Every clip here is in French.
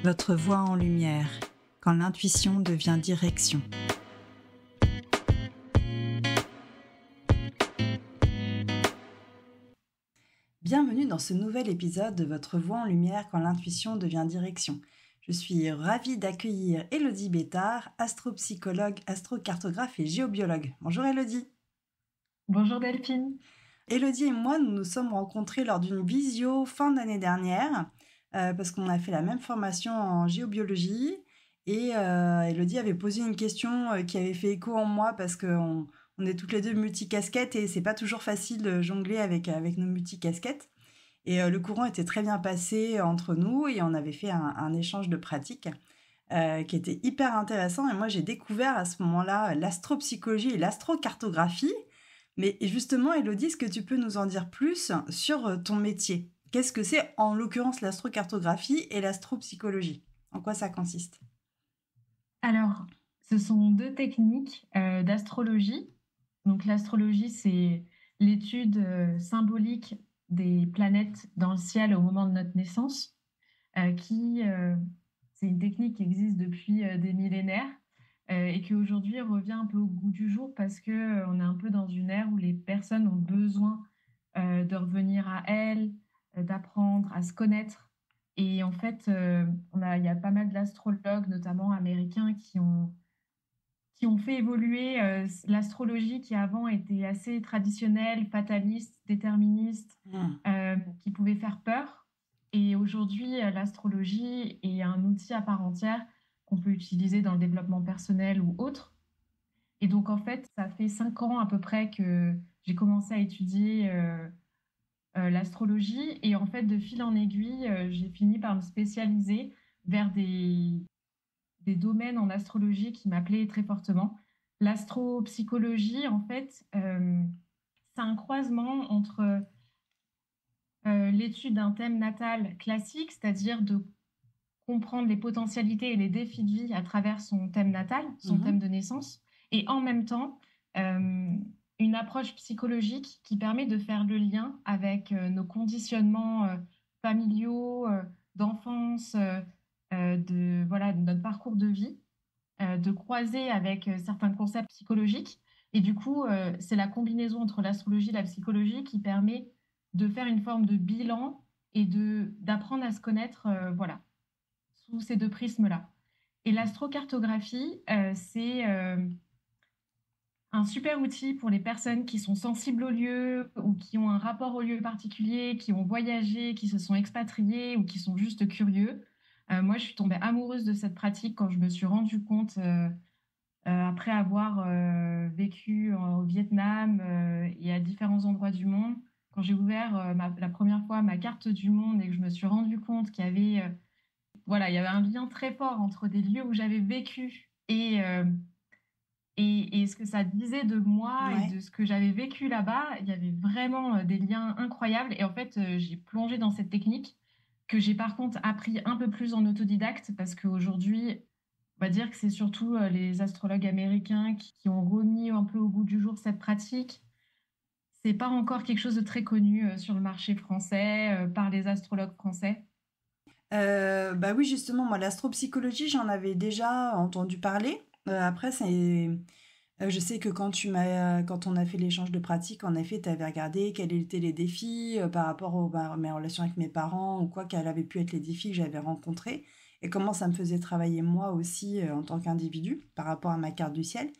Votre voix en lumière, quand l'intuition devient direction. Bienvenue dans ce nouvel épisode de Votre voix en lumière, quand l'intuition devient direction. Je suis ravie d'accueillir Élodie Bétard, astropsychologue, astrocartographe et géobiologue. Bonjour Élodie. Bonjour Delphine. Élodie et moi, nous nous sommes rencontrés lors d'une visio fin d'année dernière parce qu'on a fait la même formation en géobiologie et Élodie avait posé une question qui avait fait écho en moi parce qu'on est toutes les deux multicasquettes et c'est pas toujours facile de jongler avec nos multicasquettes. Et le courant était très bien passé entre nous et on avait fait un échange de pratiques qui était hyper intéressant. Et moi, j'ai découvert à ce moment-là l'astropsychologie et l'astrocartographie. Mais justement, Élodie, est-ce que tu peux nous en dire plus sur ton métier ? Qu'est-ce que c'est, en l'occurrence, l'astrocartographie et l'astropsychologie ? En quoi ça consiste ? Alors, ce sont deux techniques d'astrologie. Donc, l'astrologie, c'est l'étude symbolique des planètes dans le ciel au moment de notre naissance, c'est une technique qui existe depuis des millénaires et qui aujourd'hui revient un peu au goût du jour parce qu'on est un peu dans une ère où les personnes ont besoin de revenir à elles, d'apprendre à se connaître. Et en fait, il y a pas mal d'astrologues, notamment américains, qui ont fait évoluer l'astrologie qui avant était assez traditionnelle, fataliste, déterministe, qui pouvait faire peur. Et aujourd'hui, l'astrologie est un outil à part entière qu'on peut utiliser dans le développement personnel ou autre. Et donc, en fait, ça fait 5 ans à peu près que j'ai commencé à étudier l'astrologie. Et en fait, de fil en aiguille, j'ai fini par me spécialiser vers des domaines en astrologie qui m'appelaient très fortement. L'astropsychologie, en fait, c'est un croisement entre l'étude d'un thème natal classique, c'est-à-dire de comprendre les potentialités et les défis de vie à travers son thème natal, son thème de naissance, et en même temps, une approche psychologique qui permet de faire le lien avec nos conditionnements familiaux, d'enfance, de notre parcours de vie, de croiser avec certains concepts psychologiques. Et du coup, c'est la combinaison entre l'astrologie et la psychologie qui permet de faire une forme de bilan et d'apprendre à se connaître sous ces deux prismes-là. Et l'astrocartographie, c'est un super outil pour les personnes qui sont sensibles au lieu ou qui ont un rapport au lieu particulier, qui ont voyagé, qui se sont expatriés ou qui sont juste curieux. Moi, je suis tombée amoureuse de cette pratique quand je me suis rendu compte, après avoir vécu au Vietnam et à différents endroits du monde, quand j'ai ouvert la première fois ma carte du monde et que je me suis rendu compte qu'il y avait, il y avait un lien très fort entre des lieux où j'avais vécu et ce que ça disait de moi et de ce que j'avais vécu là-bas. Il y avait vraiment des liens incroyables. Et en fait, j'ai plongé dans cette technique que j'ai par contre appris un peu plus en autodidacte parce qu'aujourd'hui, on va dire que c'est surtout les astrologues américains qui ont remis un peu au goût du jour cette pratique. C'est pas encore quelque chose de très connu sur le marché français par les astrologues français. Bah oui, justement, moi, l'astropsychologie, j'en avais déjà entendu parler. Après, je sais que quand on a fait l'échange de pratiques, en effet, tu avais regardé quels étaient les défis par rapport à mes relations avec mes parents ou quoi, quels avaient pu être les défis que j'avais rencontrés et comment ça me faisait travailler moi aussi en tant qu'individu par rapport à ma carte du ciel.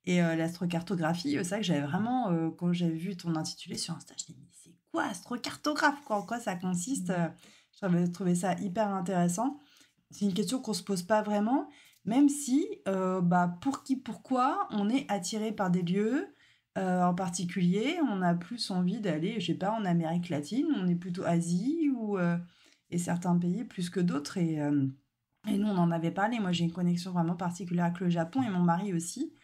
Et l'astrocartographie, c'est vrai que j'avais vraiment, quand j'avais vu ton intitulé sur Insta, je me suis dit, mais c'est quoi astrocartographe, quoi, en quoi ça consiste J'avais trouvé ça hyper intéressant. C'est une question qu'on se pose pas vraiment, même si, pour qui, pourquoi, on est attiré par des lieux en particulier, on a plus envie d'aller, je sais pas, en Amérique latine, on est plutôt Asie et certains pays plus que d'autres. Et nous, on en avait parlé. Moi, j'ai une connexion vraiment particulière avec le Japon et mon mari aussi.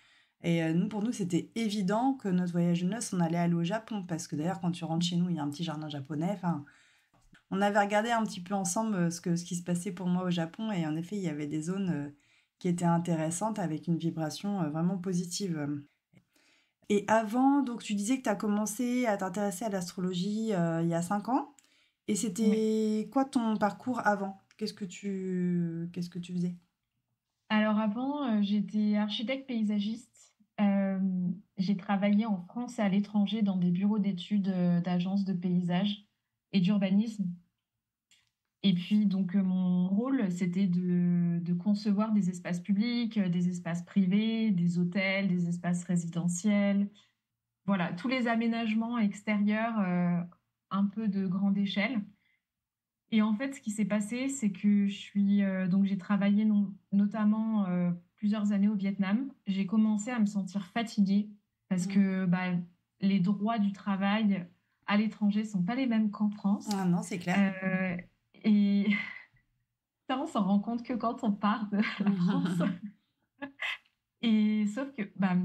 Et pour nous, c'était évident que notre voyage de noces, on allait aller au Japon. Parce que d'ailleurs, quand tu rentres chez nous, il y a un petit jardin japonais. Enfin, on avait regardé un petit peu ensemble ce qui se passait pour moi au Japon. Et en effet, il y avait des zones qui étaient intéressantes avec une vibration vraiment positive. Et avant, donc tu disais que tu as commencé à t'intéresser à l'astrologie il y a 5 ans. Et c'était quoi ton parcours avant ? Qu'est-ce que tu faisais? Alors avant, j'étais architecte paysagiste. Euh, j'ai travaillé en France et à l'étranger dans des bureaux d'études d'agences de paysage et d'urbanisme. Et puis, donc, mon rôle, c'était de concevoir des espaces publics, des espaces privés, des hôtels, des espaces résidentiels. Voilà, tous les aménagements extérieurs, un peu de grande échelle. Et en fait, ce qui s'est passé, c'est que donc j'ai travaillé notamment plusieurs années au Vietnam. J'ai commencé à me sentir fatiguée parce Mm. que bah, les droits du travail à l'étranger sont pas les mêmes qu'en France. Ah non, c'est clair. Euh, et ça, on s'en rend compte que quand on part de la France. Et sauf que bah,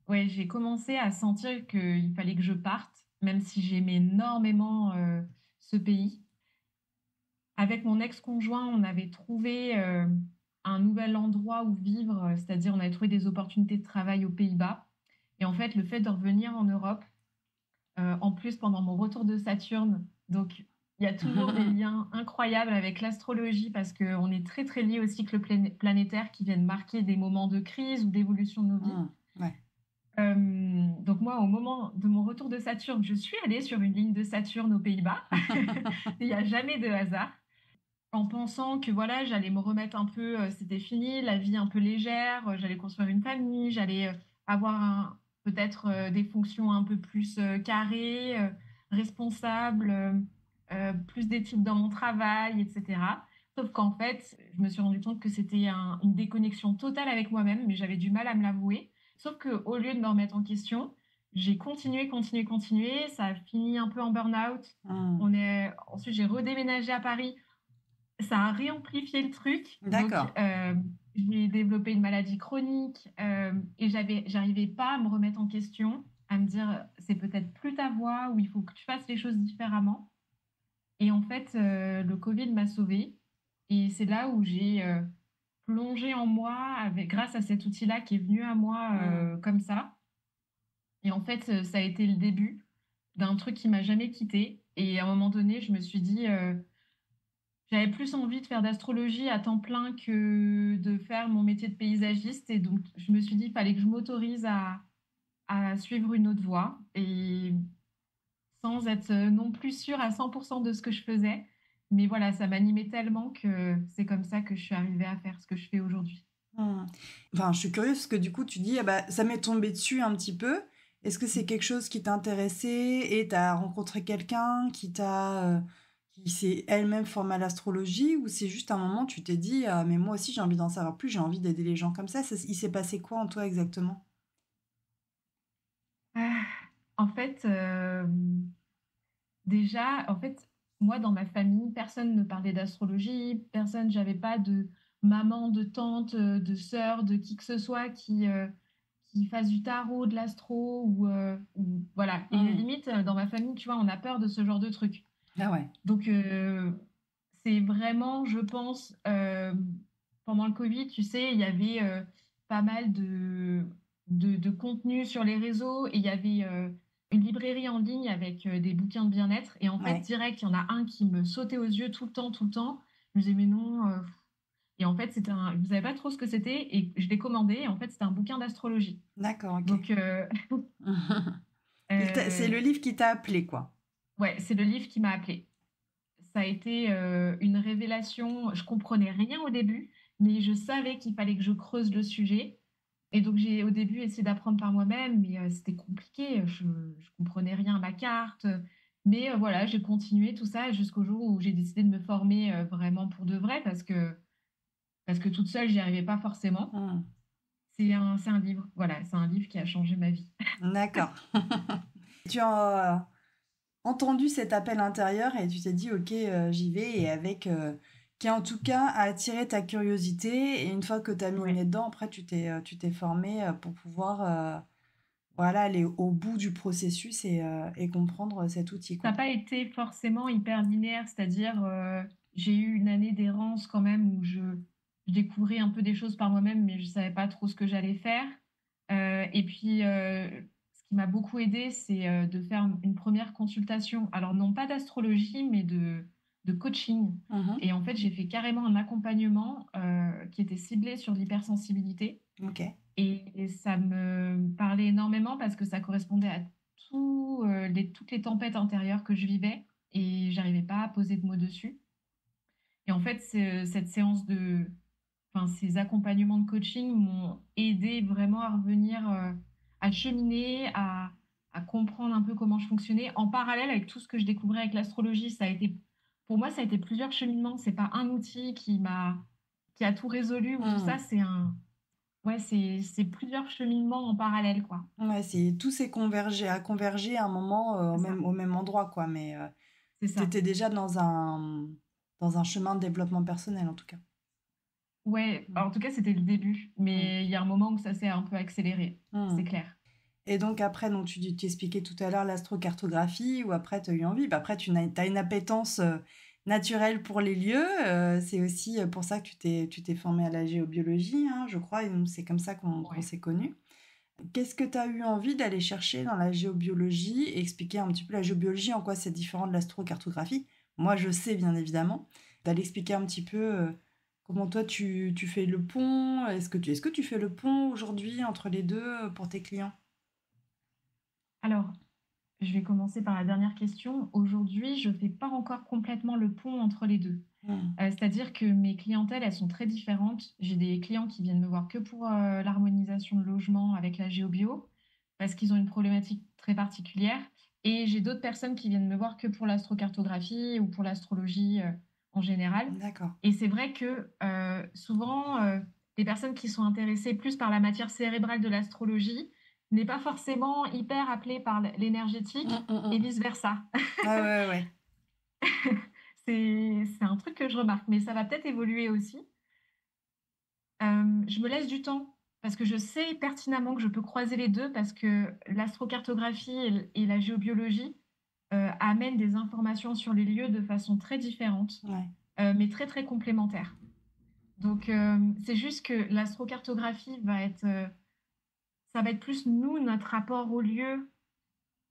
ouais, j'ai commencé à sentir qu'il fallait que je parte, même si j'aimais énormément ce pays. Avec mon ex-conjoint, on avait trouvé un nouvel endroit où vivre, c'est-à-dire on avait trouvé des opportunités de travail aux Pays-Bas. Et en fait, le fait de revenir en Europe, en plus pendant mon retour de Saturne, donc il y a toujours des liens incroyables avec l'astrologie parce qu'on est très très lié au cycle planétaire qui viennent marquer des moments de crise ou d'évolution de nos vies. Mm. Ouais. Donc moi, au moment de mon retour de Saturne, je suis allée sur une ligne de Saturne aux Pays-Bas. Il n'y a jamais de hasard. En pensant que voilà, j'allais me remettre un peu, c'était fini, la vie un peu légère, j'allais construire une famille, j'allais avoir peut-être des fonctions un peu plus carrées, responsables, plus d'éthique dans mon travail, etc. Sauf qu'en fait, je me suis rendu compte que c'était une déconnexion totale avec moi-même, mais j'avais du mal à me l'avouer. Sauf qu'au lieu de me remettre en question, j'ai continué, continué, continué. Ça a fini un peu en burn-out. Mm. Ensuite, j'ai redéménagé à Paris, ça a réamplifié le truc. Donc, D'accord. j'ai développé une maladie chronique et j'arrivais pas à me remettre en question, à me dire c'est peut-être plus ta voie ou il faut que tu fasses les choses différemment. Et en fait, le Covid m'a sauvée et c'est là où j'ai plongé en moi grâce à cet outil-là qui est venu à moi Mm. comme ça. Et en fait, ça a été le début d'un truc qui m'a jamais quitté. Et à un moment donné, je me suis dit j'avais plus envie de faire d'astrologie à temps plein que de faire mon métier de paysagiste. Et donc, je me suis dit, il fallait que je m'autorise à suivre une autre voie et sans être non plus sûre à 100% de ce que je faisais. Mais voilà, ça m'animait tellement que c'est comme ça que je suis arrivée à faire ce que je fais aujourd'hui. Mm. Enfin, je suis curieuse parce que du coup, tu dis, ah bah, ça m'est tombé dessus un petit peu. Est-ce que c'est quelque chose qui t'intéressait et t'as rencontré quelqu'un qui s'est elle-même formée à l'astrologie ou c'est juste un moment tu t'es dit, ah, mais moi aussi j'ai envie d'en savoir plus, j'ai envie d'aider les gens comme ça. Il s'est passé quoi en toi exactement? Ah, en fait, déjà, en fait, moi, dans ma famille, personne ne parlait d'astrologie, personne, j'avais pas de maman, de tante, de sœur, de qui que ce soit qui fasse du tarot, de l'astro voilà. Et Mm. limite, dans ma famille, tu vois, on a peur de ce genre de truc. Ah ouais. Donc, c'est vraiment, je pense, pendant le Covid, tu sais, il y avait pas mal de contenu sur les réseaux et il y avait une librairie en ligne avec des bouquins de bien-être. Et en fait, Ouais. direct, il y en a un qui me sautait aux yeux tout le temps, tout le temps. Je me disais, mais non. Et en fait, je ne savais pas trop ce que c'était et je l'ai commandé. Et en fait, c'était un bouquin d'astrologie. D'accord, ok. Donc, C'est le euh, livre qui t'a appelé, quoi. ouais, c'est le livre qui m'a appelée. Ça a été une révélation. Je comprenais rien au début, mais je savais qu'il fallait que je creuse le sujet. Et donc j'ai au début essayé d'apprendre par moi-même, mais c'était compliqué. Je comprenais rien à ma carte. Mais voilà, j'ai continué tout ça jusqu'au jour où j'ai décidé de me former vraiment pour de vrai parce que toute seule, j'y arrivais pas forcément. Mm. C'est un livre, voilà, c'est un livre qui a changé ma vie. D'accord. Tu as entendu cet appel intérieur et tu t'es dit, ok, j'y vais, et avec, qui en tout cas a attiré ta curiosité, et une fois que tu as mis le Ouais. nez dedans, après tu t'es formé pour pouvoir voilà, aller au bout du processus et comprendre cet outil, Ça quoi. n'a pas été forcément hyper linéaire, c'est-à-dire j'ai eu une année d'errance quand même où je découvrais un peu des choses par moi-même, mais je savais pas trop ce que j'allais faire. Et puis, ce qui m'a beaucoup aidé, c'est de faire une première consultation. Alors non pas d'astrologie, mais de coaching. Mhm. Et en fait, j'ai fait carrément un accompagnement qui était ciblé sur l'hypersensibilité. Ok. Et ça me parlait énormément parce que ça correspondait à toutes les tempêtes intérieures que je vivais et j'arrivais pas à poser de mots dessus. Et en fait, cette enfin, ces accompagnements de coaching m'ont aidé vraiment à revenir, à cheminer, à comprendre un peu comment je fonctionnais. En parallèle avec tout ce que je découvrais avec l'astrologie, pour moi, ça a été plusieurs cheminements. C'est pas un outil qui a tout résolu ou tout ça. Mhm. Ouais, c'est plusieurs cheminements en parallèle, quoi. Ouais, tout s'est convergé à un moment C'est ça. au même endroit, quoi. Mais C'est ça. t'étais déjà dans un chemin de développement personnel, en tout cas. Ouais, Mm. en tout cas, c'était le début. Mm. Mais il y a un moment où ça s'est un peu accéléré. Mm. C'est clair. Et donc après, donc tu expliquais tout à l'heure l'astrocartographie, ou après tu as eu envie. Bah, après, as une appétence naturelle pour les lieux. C'est aussi pour ça que tu t'es formé à la géobiologie, hein, je crois. Et donc, c'est comme ça qu'on Ouais. s'est connus. Qu'est-ce que tu as eu envie d'aller chercher dans la géobiologie et expliquer un petit peu la géobiologie, en quoi c'est différent de l'astrocartographie? Moi, je sais bien évidemment. D'aller expliquer un petit peu comment toi tu fais le pont. Est-ce que tu fais le pont aujourd'hui entre les deux pour tes clients? Alors, je vais commencer par la dernière question. Aujourd'hui, je ne fais pas encore complètement le pont entre les deux. Hmm. C'est-à-dire que mes clientèles, elles sont très différentes. J'ai des clients qui viennent me voir que pour l'harmonisation de logement avec la géobio, parce qu'ils ont une problématique très particulière. Et j'ai d'autres personnes qui viennent me voir que pour l'astrocartographie ou pour l'astrologie en général. D'accord. Et c'est vrai que souvent, les personnes qui sont intéressées plus par la matière cérébrale de l'astrologie n'est pas forcément hyper appelée par l'énergétique et Hmm. vice-versa. Ouais, ouais, ouais. C'est un truc que je remarque, mais ça va peut-être évoluer aussi. Je me laisse du temps parce que je sais pertinemment que je peux croiser les deux parce que l'astrocartographie et la géobiologie amènent des informations sur les lieux de façon très différente, Ouais. mais très très complémentaires. Donc c'est juste que l'astrocartographie ça va être plus nous, notre rapport au lieu,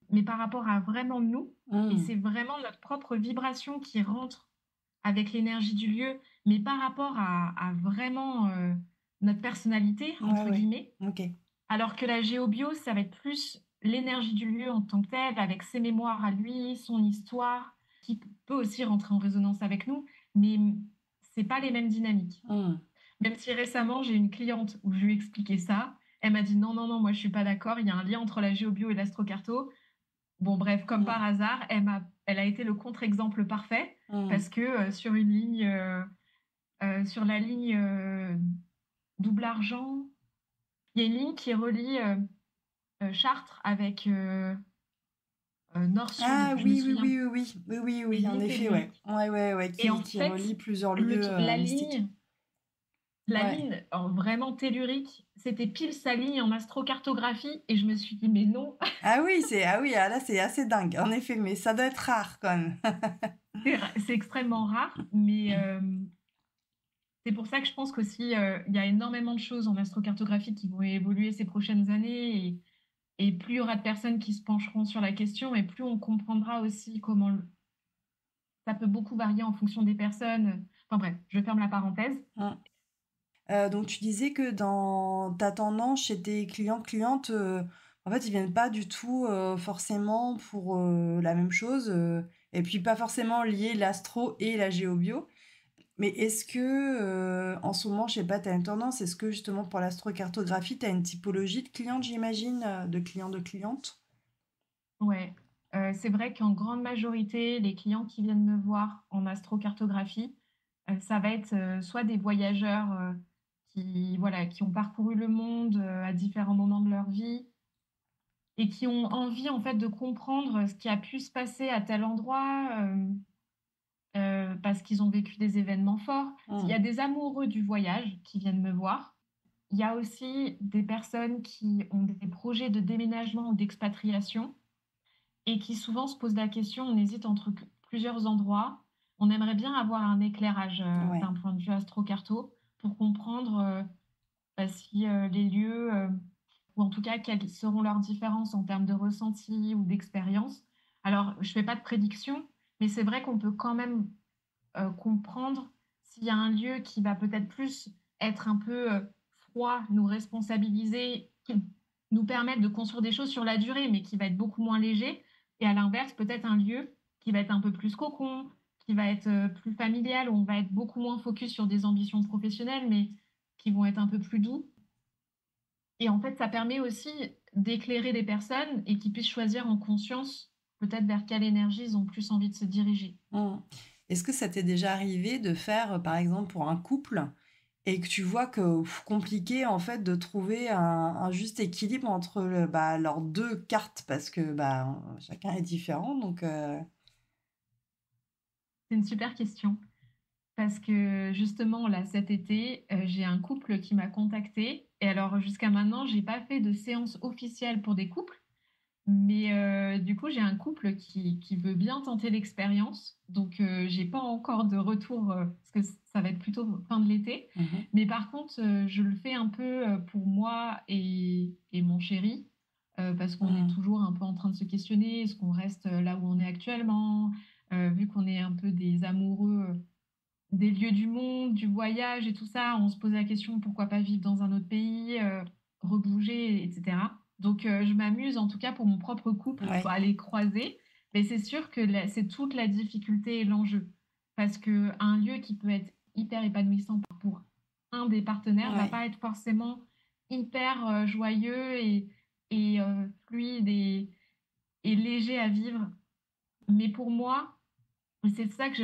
mais par rapport à vraiment nous. Et Hmm. c'est vraiment notre propre vibration qui rentre avec l'énergie du lieu, mais par rapport à vraiment notre personnalité, Ouais, entre ouais. guillemets. Ok. Alors que la géobio, ça va être plus l'énergie du lieu en tant que tel, avec ses mémoires à lui, son histoire, qui peut aussi rentrer en résonance avec nous, mais c'est pas les mêmes dynamiques. Hmm. Même si récemment, j'ai une cliente où je lui ai expliqué ça, elle m'a dit non, non, non, moi je suis pas d'accord, il y a un lien entre la géobio et l'astrocarto. Bon, bref, comme Hmm. par hasard, elle a été le contre-exemple parfait Hmm. parce que sur la ligne double argent, il y a une ligne qui relie Chartres avec Nord-Sud. Ah Je me oui, oui, souviens. oui, oui, oui, oui, oui, C'est oui, une en ligne effet, ouais. tellurique. Ouais, ouais, ouais, Et qui, en qui fait, relie plusieurs lieux mystiques. la Ouais. ligne vraiment tellurique, c'était pile sa ligne en astrocartographie et je me suis dit mais non, Ah oui, là c'est assez dingue, en effet, mais ça doit être rare quand même. c'est extrêmement rare, mais c'est pour ça que je pense qu'aussi, il y a énormément de choses en astrocartographie qui vont évoluer ces prochaines années et plus il y aura de personnes qui se pencheront sur la question et plus on comprendra aussi ça peut beaucoup varier en fonction des personnes. Enfin bref, je ferme la parenthèse. Mm. Donc tu disais que dans ta tendance chez tes clients-clientes, en fait ils viennent pas du tout forcément pour la même chose, et puis pas forcément lier l'astro et la géobio. Mais est-ce que en ce moment, je sais pas, tu as une tendance, est-ce que justement pour l'astrocartographie, tu as une typologie de clientes, j'imagine, de clients, de clientes? Ouais, c'est vrai qu'en grande majorité, les clients qui viennent me voir en astrocartographie, ça va être soit des voyageurs voilà, qui ont parcouru le monde à différents moments de leur vie et qui ont envie en fait de comprendre ce qui a pu se passer à tel endroit parce qu'ils ont vécu des événements forts. Il y Mm. a des amoureux du voyage qui viennent me voir. Il y a aussi des personnes qui ont des projets de déménagement ou d'expatriation et qui souvent se posent la question, on hésite entre plusieurs endroits. On aimerait bien avoir un éclairage Ouais. d'un point de vue astrocarto pour comprendre si les lieux, ou en tout cas quelles seront leurs différences en termes de ressenti ou d'expérience. Alors, je ne fais pas de prédiction, mais c'est vrai qu'on peut quand même comprendre s'il y a un lieu qui va peut-être plus être un peu froid, nous responsabiliser, qui nous permettre de construire des choses sur la durée, mais qui va être beaucoup moins léger. Et à l'inverse, peut-être un lieu qui va être un peu plus cocon, qui va être plus familial, où on va être beaucoup moins focus sur des ambitions professionnelles, mais qui vont être un peu plus doux. Et en fait, ça permet aussi d'éclairer des personnes et qu'ils puissent choisir en conscience peut-être vers quelle énergie ils ont plus envie de se diriger. Mmh. Est-ce que ça t'est déjà arrivé de faire, par exemple, pour un couple, et que tu vois que compliqué en fait de trouver un juste équilibre entre leurs deux cartes parce que chacun est différent donc C'est une super question. Parce que justement, là, cet été, j'ai un couple qui m'a contactée. Et alors, jusqu'à maintenant, j'ai pas fait de séance officielle pour des couples. Mais du coup, j'ai un couple qui veut bien tenter l'expérience. Donc, j'ai pas encore de retour, parce que ça va être plutôt fin de l'été. mhm. Mais par contre, je le fais un peu pour moi et mon chéri, parce qu'on est Mhm. toujours un peu en train de se questionner, est-ce qu'on reste là où on est actuellement, vu qu'on est un peu des amoureux des lieux du monde, du voyage et tout ça, on se pose la question pourquoi pas vivre dans un autre pays, rebouger, etc. Donc je m'amuse en tout cas pour mon propre couple Ouais. à les croiser, mais c'est sûr que c'est toute la difficulté et l'enjeu. Parce que un lieu qui peut être hyper épanouissant pour un des partenaires va Ouais. pas être forcément hyper joyeux et fluide et léger à vivre. Mais pour moi, c'est ça que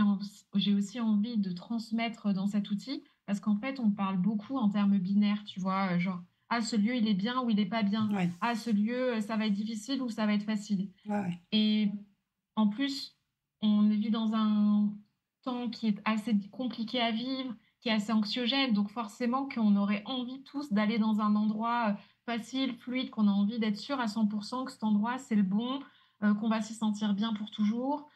j'ai aussi envie de transmettre dans cet outil, parce qu'en fait, on parle beaucoup en termes binaires, tu vois, genre, ah, ce lieu, il est bien ou il est pas bien. Ouais. Ah, ce lieu, ça va être difficile ou ça va être facile. Ouais, ouais. Et en plus, on vit dans un temps qui est assez compliqué à vivre, qui est assez anxiogène, donc forcément qu'on aurait envie tous d'aller dans un endroit facile, fluide, qu'on a envie d'être sûr à 100% que cet endroit, c'est le bon, qu'on va s'y sentir bien pour toujours,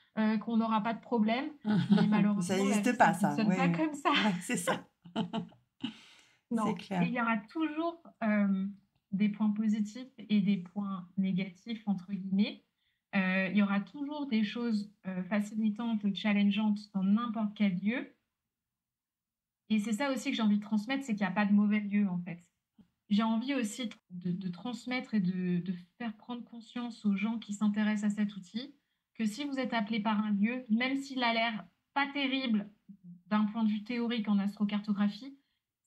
qu'on n'aura pas de problème. Mais Ça malheureusement, la vie, n'existe ça pas ne ça. fonctionne pas Ouais. comme ça. Ouais, c'est ça. C'est Non. Et clair. il y aura toujours des points positifs et des points négatifs, entre guillemets. Il y aura toujours des choses facilitantes ou challengeantes dans n'importe quel lieu. Et c'est ça aussi que j'ai envie de transmettre, c'est qu'il n'y a pas de mauvais lieu, en fait. J'ai envie aussi de transmettre et de faire prendre conscience aux gens qui s'intéressent à cet outil que si vous êtes appelé par un lieu, même s'il a l'air pas terrible d'un point de vue théorique en astrocartographie,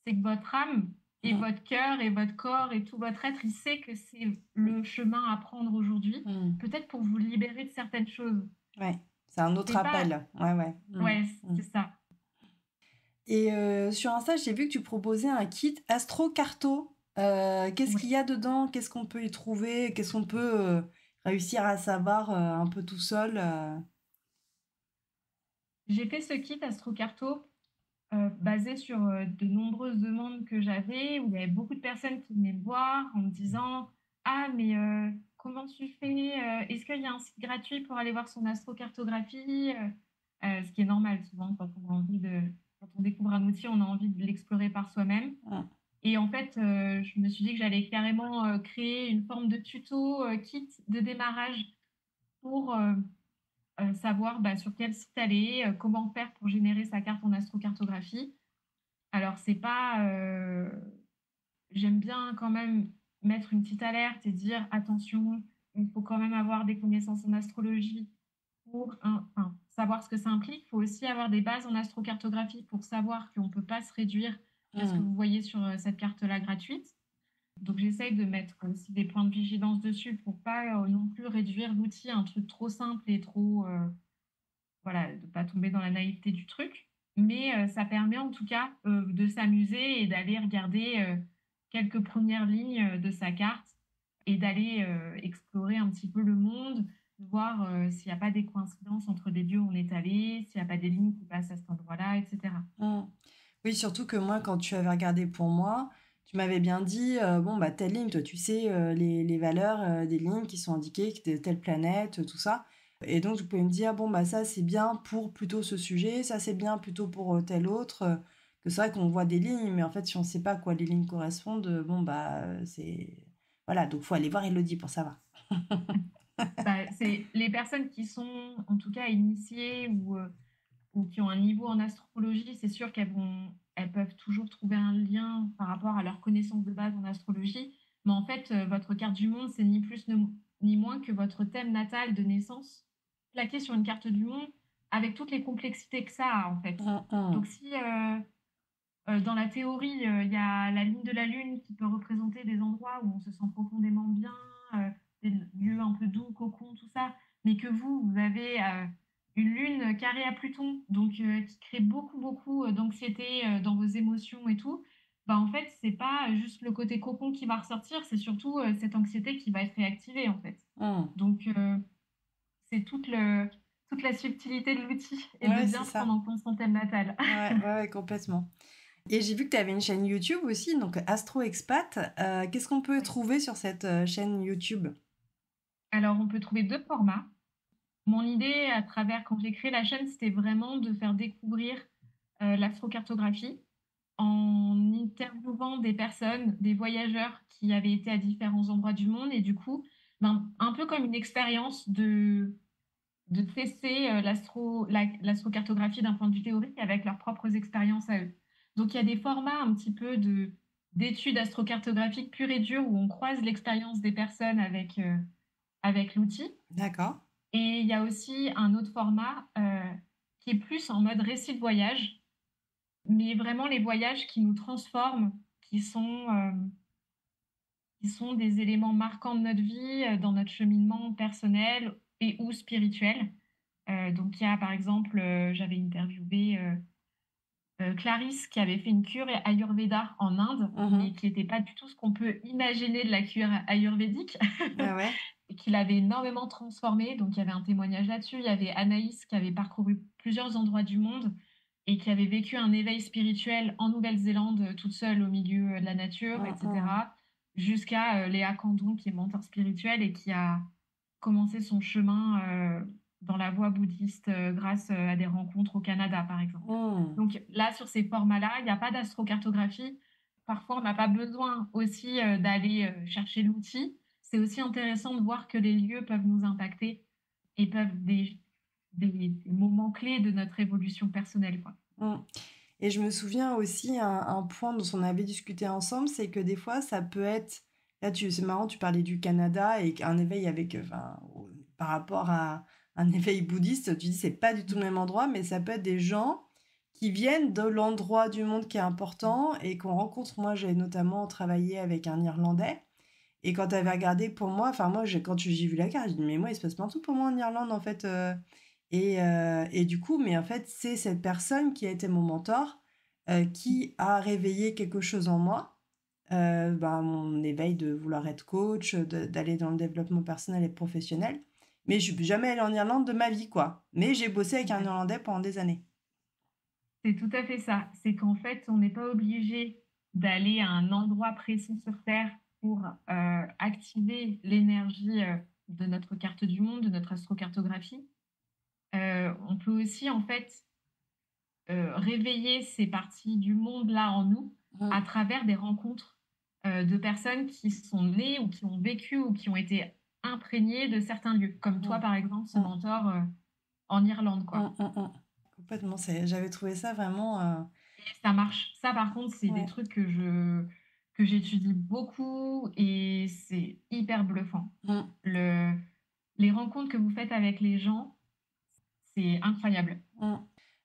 c'est que votre âme et Mm. votre cœur et votre corps et tout votre être, il sait que c'est le chemin à prendre aujourd'hui, Mm. peut-être pour vous libérer de certaines choses. Ouais. C'est un autre C'est pas... appel. Ouais, ouais. Mm. Ouais, Mm. c'est ça. Et sur Insta, j'ai vu que tu proposais un kit Astro Carto. Qu'est-ce Ouais. qu'il y a dedans? Qu'est-ce qu'on peut y trouver? Qu'est-ce qu'on peut réussir à savoir un peu tout seul J'ai fait ce kit AstroCarto basé sur de nombreuses demandes que j'avais, où il y avait beaucoup de personnes qui venaient me voir en me disant ah, mais comment tu fais est-ce qu'il y a un site gratuit pour aller voir son astrocartographie ce qui est normal souvent quand on découvre un outil, on a envie de l'explorer par soi-même. Mm. Et en fait, je me suis dit que j'allais carrément créer une forme de tuto kit de démarrage pour savoir sur quel site aller, comment faire pour générer sa carte en astrocartographie. Alors, c'est pas. J'aime bien quand même mettre une petite alerte et dire attention, il faut quand même avoir des connaissances en astrologie pour enfin, savoir ce que ça implique. Il faut aussi avoir des bases en astrocartographie pour savoir qu'on ne peut pas se réduire à ce que Mm. vous voyez sur cette carte-là gratuite. Donc, j'essaye de mettre aussi des points de vigilance dessus pour pas non plus réduire l'outil à un truc trop simple et trop. Voilà, de ne pas tomber dans la naïveté du truc. Mais ça permet en tout cas de s'amuser et d'aller regarder quelques premières lignes de sa carte et d'aller explorer un petit peu le monde, voir s'il n'y a pas des coïncidences entre les lieux où on est allé, s'il n'y a pas des lignes qui passent à cet endroit-là, etc. Mm. Oui, surtout que moi, quand tu avais regardé pour moi, tu m'avais bien dit, bon, bah, telle ligne, toi, tu sais les valeurs des lignes qui sont indiquées, de telle planète, tout ça. Et donc, tu pouvais me dire, bon, bah, ça, c'est bien pour plutôt ce sujet, ça, c'est bien plutôt pour tel autre. Que c'est vrai qu'on voit des lignes, mais en fait, si on ne sait pas à quoi les lignes correspondent, bon, bah, c'est... Voilà, donc, faut aller voir Elodie pour savoir. C'est les personnes qui sont en tout cas initiées ou qui ont un niveau en astrologie, c'est sûr elles peuvent toujours trouver un lien par rapport à leur connaissance de base en astrologie. Mais en fait, votre carte du monde, c'est ni plus ni moins que votre thème natal de naissance plaqué sur une carte du monde avec toutes les complexités que ça a, en fait. Donc, si dans la théorie, il y a la ligne de la Lune qui peut représenter des endroits où on se sent profondément bien, des lieux un peu doux, cocon, tout ça, mais que vous avez une Lune carrée à Pluton, donc qui crée beaucoup, beaucoup d'anxiété dans vos émotions et tout, bah, en fait, c'est pas juste le côté cocon qui va ressortir, c'est surtout cette anxiété qui va être réactivée, en fait. Donc, c'est toute la subtilité de l'outil et de Ouais, c'est bien ça. prendre en compte son thème natal. Ouais, complètement. Et j'ai vu que tu avais une chaîne YouTube aussi, donc Astro Expat. Qu'est-ce qu'on peut Oui. trouver sur cette chaîne YouTube? Alors, on peut trouver deux formats. Mon idée, quand j'ai créé la chaîne, c'était vraiment de faire découvrir l'astrocartographie en interviewant des personnes, des voyageurs qui avaient été à différents endroits du monde et du coup, ben, un peu comme une expérience de tester l'astrocartographie d'un point de vue théorique avec leurs propres expériences à eux. Donc, il y a des formats un petit peu d'études astrocartographiques pures et dures où on croise l'expérience des personnes avec l'outil. D'accord. Et il y a aussi un autre format qui est plus en mode récit de voyage, mais vraiment les voyages qui nous transforment, qui sont des éléments marquants de notre vie, dans notre cheminement personnel et ou spirituel. Donc il y a par exemple, j'avais interviewé Clarisse qui avait fait une cure Ayurveda en Inde, mais qui n'était pas du tout ce qu'on peut imaginer de la cure ayurvédique. Ah ouais. Et qui l'avait énormément transformée. Donc, il y avait un témoignage là-dessus. Il y avait Anaïs qui avait parcouru plusieurs endroits du monde et qui avait vécu un éveil spirituel en Nouvelle-Zélande, toute seule au milieu de la nature, etc. Jusqu'à Léa Candon, qui est mentor spirituel et qui a commencé son chemin dans la voie bouddhiste grâce à des rencontres au Canada, par exemple. Donc là, sur ces formats-là, il n'y a pas d'astrocartographie. Parfois, on n'a pas besoin aussi d'aller chercher l'outil. C'est aussi intéressant de voir que les lieux peuvent nous impacter et peuvent des moments clés de notre évolution personnelle, quoi. Et je me souviens aussi un point dont on avait discuté ensemble, c'est que des fois ça peut être, là c'est marrant, tu parlais du Canada et un éveil avec, enfin, par rapport à un éveil bouddhiste, tu dis c'est pas du tout le même endroit, mais ça peut être des gens qui viennent de l'endroit du monde qui est important et qu'on rencontre. Moi j'ai notamment travaillé avec un Irlandais. Et quand tu avais regardé pour moi, enfin moi quand j'ai vu la carte, j'ai dit mais moi il se passe partout pour moi en Irlande en fait. Et du coup, mais en fait, c'est cette personne qui a été mon mentor, qui a réveillé quelque chose en moi, mon éveil de vouloir être coach, d'aller dans le développement personnel et professionnel. Mais je ne suis jamais allée en Irlande de ma vie, quoi. Mais j'ai bossé avec un Irlandais pendant des années. C'est tout à fait ça. C'est qu'en fait, on n'est pas obligé d'aller à un endroit précis sur Terre pour activer l'énergie de notre carte du monde, de notre astrocartographie. On peut aussi, en fait, réveiller ces parties du monde-là en nous à travers des rencontres de personnes qui sont nées ou qui ont vécu ou qui ont été imprégnées de certains lieux. Comme toi, par exemple, ce mentor en Irlande, quoi. Complètement. J'avais trouvé ça vraiment... Et ça marche. Ça, par contre, c'est des trucs que j'étudie beaucoup et c'est hyper bluffant. Les rencontres que vous faites avec les gens, c'est incroyable.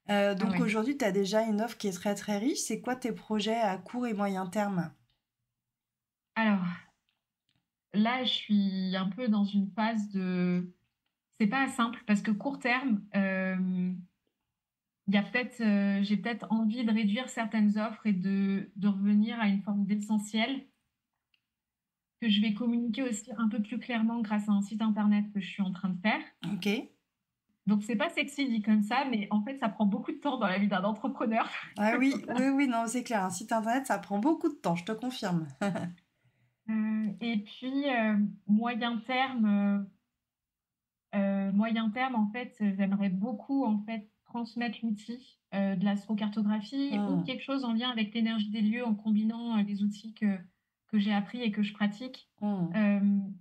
Donc aujourd'hui, tu as déjà une offre qui est très très riche. C'est quoi tes projets à court et moyen terme? Alors, là, je suis un peu dans une phase de... C'est pas simple parce que court terme, j'ai peut-être envie de réduire certaines offres et de revenir à une forme d'essentiel que je vais communiquer aussi un peu plus clairement grâce à un site internet que je suis en train de faire. Ok. Donc, c'est pas sexy dit comme ça, mais en fait, ça prend beaucoup de temps dans la vie d'un entrepreneur. Ah oui, non, c'est clair. Un site internet, ça prend beaucoup de temps, je te confirme. Et puis, moyen terme, en fait, j'aimerais beaucoup en fait transmettre l'outil de l'astrocartographie ou quelque chose en lien avec l'énergie des lieux en combinant les outils que j'ai appris et que je pratique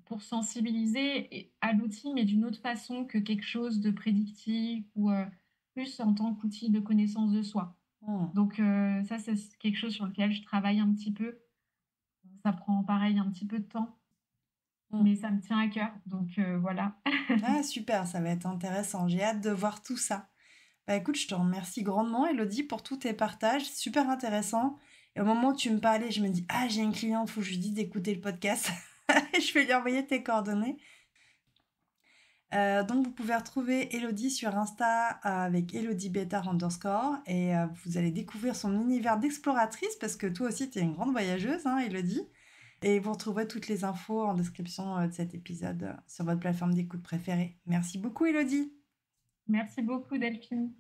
pour sensibiliser à l'outil, mais d'une autre façon que quelque chose de prédictif ou plus en tant qu'outil de connaissance de soi. Donc ça, c'est quelque chose sur lequel je travaille un petit peu. Ça prend pareil un petit peu de temps, mais ça me tient à cœur. Donc voilà. Ah, super, ça va être intéressant. J'ai hâte de voir tout ça. Bah écoute, je te remercie grandement, Elodie, pour tous tes partages. Super intéressant. Et au moment où tu me parlais, je me dis, ah, j'ai une cliente, faut que je lui dise d'écouter le podcast. Je vais lui envoyer tes coordonnées. Donc, vous pouvez retrouver Elodie sur Insta avec ElodieBeta_. Et vous allez découvrir son univers d'exploratrice parce que toi aussi, tu es une grande voyageuse, hein, Elodie. Et vous retrouverez toutes les infos en description de cet épisode sur votre plateforme d'écoute préférée. Merci beaucoup, Elodie. Merci beaucoup, Delphine.